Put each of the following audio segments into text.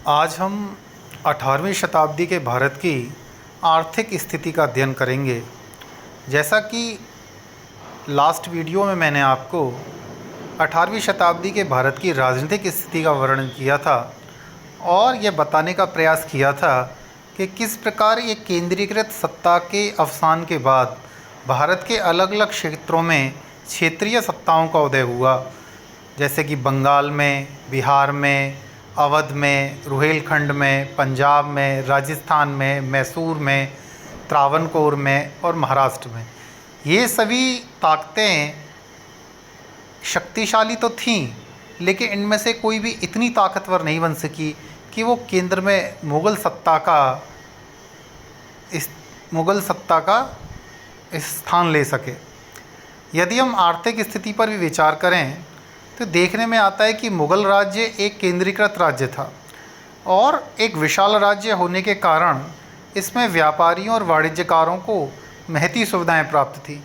आज हम 18वीं शताब्दी के भारत की आर्थिक स्थिति का अध्ययन करेंगे। जैसा कि लास्ट वीडियो में मैंने आपको 18वीं शताब्दी के भारत की राजनीतिक स्थिति का वर्णन किया था और यह बताने का प्रयास किया था कि किस प्रकार ये केंद्रीकृत सत्ता के अवसान के बाद भारत के अलग अलग क्षेत्रों में क्षेत्रीय सत्ताओं का उदय हुआ, जैसे कि बंगाल में, बिहार में, अवध में, रुहेलखंड में, पंजाब में, राजस्थान में, मैसूर में, त्रावणकोर में और महाराष्ट्र में। ये सभी ताकतें शक्तिशाली तो थीं, लेकिन इनमें से कोई भी इतनी ताकतवर नहीं बन सकी कि वो केंद्र में मुग़ल सत्ता का स्थान ले सके। यदि हम आर्थिक स्थिति पर भी विचार करें तो देखने में आता है कि मुग़ल राज्य एक केंद्रीकृत राज्य था और एक विशाल राज्य होने के कारण इसमें व्यापारियों और वाणिज्यकारों को महती सुविधाएं प्राप्त थी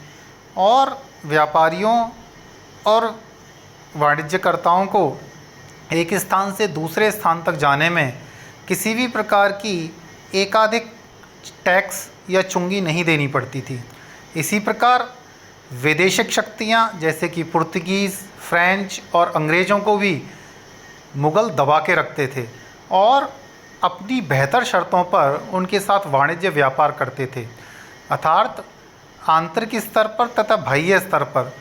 और व्यापारियों और वाणिज्यकर्ताओं को एक स्थान से दूसरे स्थान तक जाने में किसी भी प्रकार की एकाधिक टैक्स या चुंगी नहीं देनी पड़ती थी। इसी प्रकार वैदेशिक शक्तियाँ जैसे कि पुर्तगीज़, फ्रेंच और अंग्रेज़ों को भी मुग़ल दबा के रखते थे और अपनी बेहतर शर्तों पर उनके साथ वाणिज्य व्यापार करते थे। अर्थात आंतरिक स्तर पर तथा बाह्य स्तर पर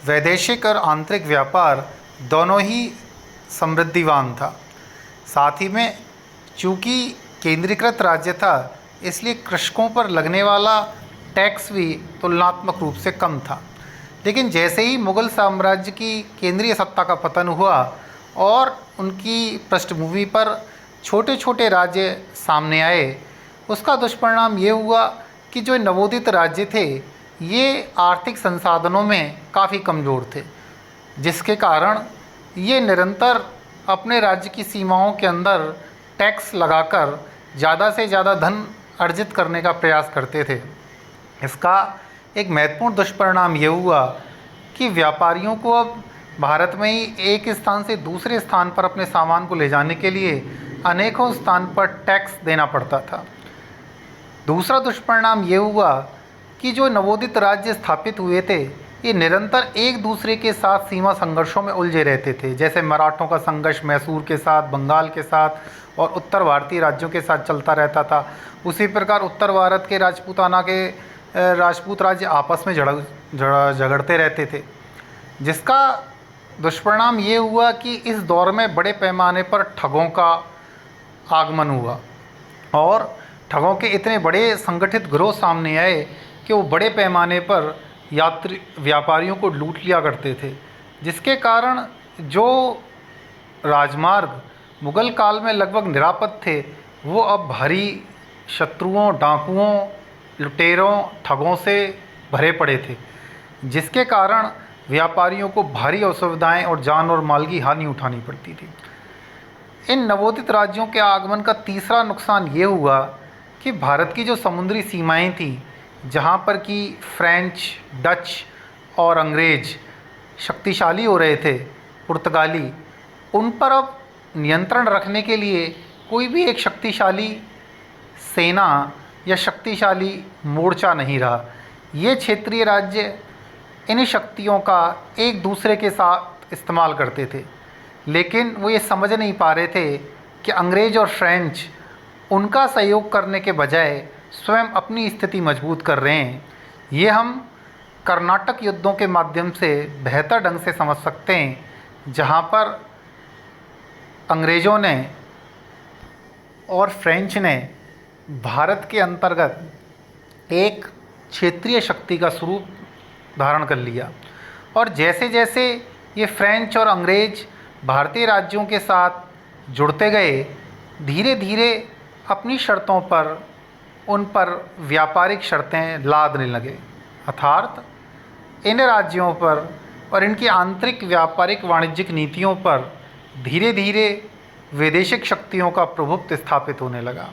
वैदेशिक और आंतरिक व्यापार दोनों ही समृद्धिवान था। साथ ही में चूँकि केंद्रीकृत राज्य था, इसलिए कृषकों पर लगने वाला टैक्स भी तुलनात्मक रूप से कम था। लेकिन जैसे ही मुग़ल साम्राज्य की केंद्रीय सत्ता का पतन हुआ और उनकी पृष्ठभूमि पर छोटे छोटे राज्य सामने आए, उसका दुष्परिणाम ये हुआ कि जो नवोदित राज्य थे ये आर्थिक संसाधनों में काफ़ी कमज़ोर थे, जिसके कारण ये निरंतर अपने राज्य की सीमाओं के अंदर टैक्स लगाकर ज़्यादा से ज़्यादा धन अर्जित करने का प्रयास करते थे। इसका एक महत्वपूर्ण दुष्परिणाम ये हुआ कि व्यापारियों को अब भारत में ही एक स्थान से दूसरे स्थान पर अपने सामान को ले जाने के लिए अनेकों स्थान पर टैक्स देना पड़ता था। दूसरा दुष्परिणाम ये हुआ कि जो नवोदित राज्य स्थापित हुए थे ये निरंतर एक दूसरे के साथ सीमा संघर्षों में उलझे रहते थे। जैसे मराठों का संघर्ष मैसूर के साथ, बंगाल के साथ और उत्तर भारतीय राज्यों के साथ चलता रहता था। उसी प्रकार उत्तर भारत के राजपूत राज्य आपस में झगड़ते रहते थे, जिसका दुष्परिणाम ये हुआ कि इस दौर में बड़े पैमाने पर ठगों का आगमन हुआ और ठगों के इतने बड़े संगठित गिरोह सामने आए कि वो बड़े पैमाने पर व्यापारियों को लूट लिया करते थे, जिसके कारण जो राजमार्ग मुग़ल काल में लगभग निरापद थे वो अब भारी शत्रुओं, डाकुओं, लुटेरों, ठगों से भरे पड़े थे, जिसके कारण व्यापारियों को भारी असुविधाएं और जान और माल की हानि उठानी पड़ती थी। इन नवोदित राज्यों के आगमन का तीसरा नुकसान ये हुआ कि भारत की जो समुद्री सीमाएं थीं, जहां पर कि फ्रेंच, डच और अंग्रेज़ शक्तिशाली हो रहे थे, पुर्तगाली, उन पर अब नियंत्रण रखने के लिए कोई भी एक शक्तिशाली सेना या शक्तिशाली मोर्चा नहीं रहा। ये क्षेत्रीय राज्य इन शक्तियों का एक दूसरे के साथ इस्तेमाल करते थे, लेकिन वो ये समझ नहीं पा रहे थे कि अंग्रेज़ और फ्रेंच उनका सहयोग करने के बजाय स्वयं अपनी स्थिति मजबूत कर रहे हैं। ये हम कर्नाटक युद्धों के माध्यम से बेहतर ढंग से समझ सकते हैं, जहाँ पर अंग्रेज़ों ने और फ्रेंच ने भारत के अंतर्गत एक क्षेत्रीय शक्ति का स्वरूप धारण कर लिया और जैसे जैसे ये फ्रेंच और अंग्रेज़ भारतीय राज्यों के साथ जुड़ते गए, धीरे धीरे अपनी शर्तों पर उन पर व्यापारिक शर्तें लादने लगे। अर्थात इन राज्यों पर और इनकी आंतरिक व्यापारिक वाणिज्यिक नीतियों पर धीरे धीरे वैदेशिक शक्तियों का प्रभुत्व स्थापित होने लगा।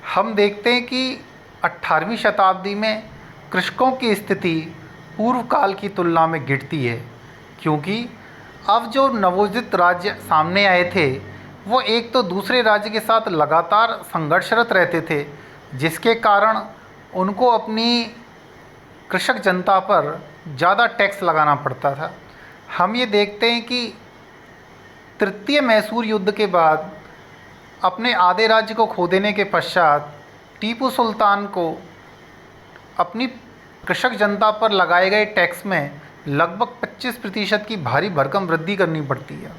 हम देखते हैं कि 18वीं शताब्दी में कृषकों की स्थिति पूर्व काल की तुलना में गिरती है, क्योंकि अब जो नवोदित राज्य सामने आए थे वो एक तो दूसरे राज्य के साथ लगातार संघर्षरत रहते थे, जिसके कारण उनको अपनी कृषक जनता पर ज़्यादा टैक्स लगाना पड़ता था। हम ये देखते हैं कि तृतीय मैसूर युद्ध के बाद अपने आधे राज्य को खो देने के पश्चात टीपू सुल्तान को अपनी कृषक जनता पर लगाए गए टैक्स में लगभग 25% की भारी भरकम वृद्धि करनी पड़ती है।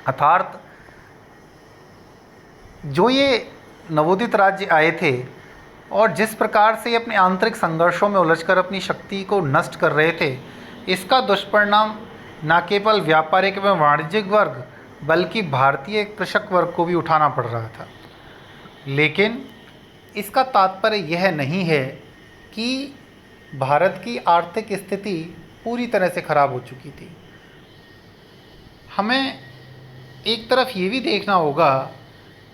अर्थात जो ये नवोदित राज्य आए थे और जिस प्रकार से ये अपने आंतरिक संघर्षों में उलझकर अपनी शक्ति को नष्ट कर रहे थे, इसका दुष्परिणाम न केवल व्यापारिक एवं वाणिज्यिक वर्ग बल्कि भारतीय कृषक वर्ग को भी उठाना पड़ रहा था। लेकिन इसका तात्पर्य यह नहीं है कि भारत की आर्थिक स्थिति पूरी तरह से खराब हो चुकी थी। हमें एक तरफ ये भी देखना होगा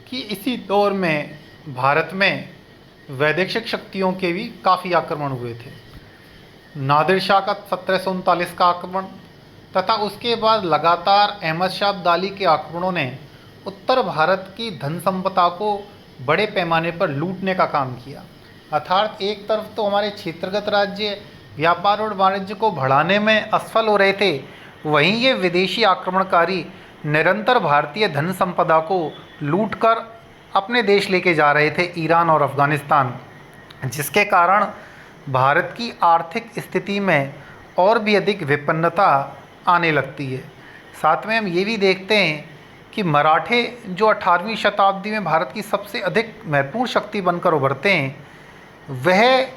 कि इसी दौर में भारत में वैदेशिक शक्तियों के भी काफ़ी आक्रमण हुए थे। नादिर शाह का 1739 का आक्रमण तथा उसके बाद लगातार अहमद शाह अब्दाली के आक्रमणों ने उत्तर भारत की धन संपदा को बड़े पैमाने पर लूटने का काम किया। अर्थात एक तरफ तो हमारे क्षेत्रगत राज्य व्यापार और वाणिज्य को बढ़ाने में असफल हो रहे थे, वहीं ये विदेशी आक्रमणकारी निरंतर भारतीय धन संपदा को लूटकर अपने देश लेके जा रहे थे, ईरान और अफ़गानिस्तान, जिसके कारण भारत की आर्थिक स्थिति में और भी अधिक विपन्नता आने लगती है। साथ में हम ये भी देखते हैं कि मराठे जो 18वीं शताब्दी में भारत की सबसे अधिक महत्वपूर्ण शक्ति बनकर उभरते हैं, वह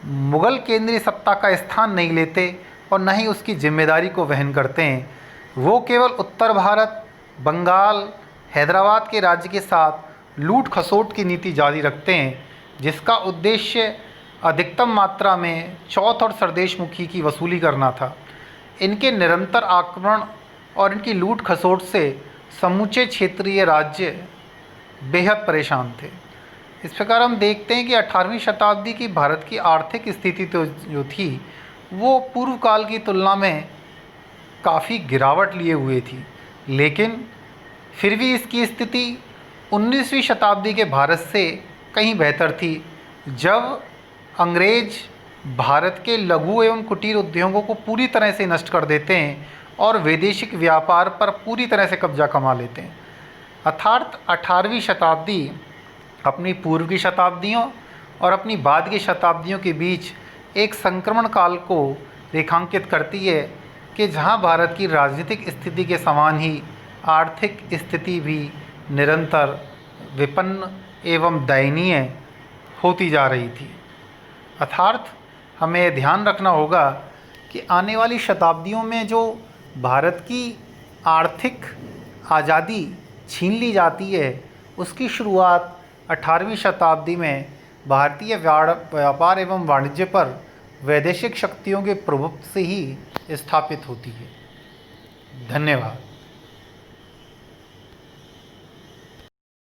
मुग़ल केंद्रीय सत्ता का स्थान नहीं लेते और न ही उसकी जिम्मेदारी को वहन करते हैं। वो केवल उत्तर भारत, बंगाल, हैदराबाद के राज्य के साथ लूट खसोट की नीति जारी रखते हैं, जिसका उद्देश्य अधिकतम मात्रा में चौथ और सरदेशमुखी की वसूली करना था। इनके निरंतर आक्रमण और इनकी लूट खसोट से समूचे क्षेत्रीय राज्य बेहद परेशान थे। इस प्रकार हम देखते हैं कि 18वीं शताब्दी की भारत की आर्थिक स्थिति तो जो थी वो पूर्व काल की तुलना में काफ़ी गिरावट लिए हुए थी, लेकिन फिर भी इसकी स्थिति 19वीं शताब्दी के भारत से कहीं बेहतर थी, जब अंग्रेज भारत के लघु एवं कुटीर उद्योगों को पूरी तरह से नष्ट कर देते हैं और वैदेशिक व्यापार पर पूरी तरह से कब्जा कमा लेते हैं। अर्थात 18वीं शताब्दी अपनी पूर्व की शताब्दियों और अपनी बाद की शताब्दियों के बीच एक संक्रमण काल को रेखांकित करती है कि जहां भारत की राजनीतिक स्थिति के समान ही आर्थिक स्थिति भी निरंतर विपन्न एवं दयनीय होती जा रही थी। अर्थात हमें ध्यान रखना होगा कि आने वाली शताब्दियों में जो भारत की आर्थिक आज़ादी छीन ली जाती है, उसकी शुरुआत 18वीं शताब्दी में भारतीय व्यापार एवं वाणिज्य पर वैदेशिक शक्तियों के प्रभुत्व से ही स्थापित होती है। धन्यवाद।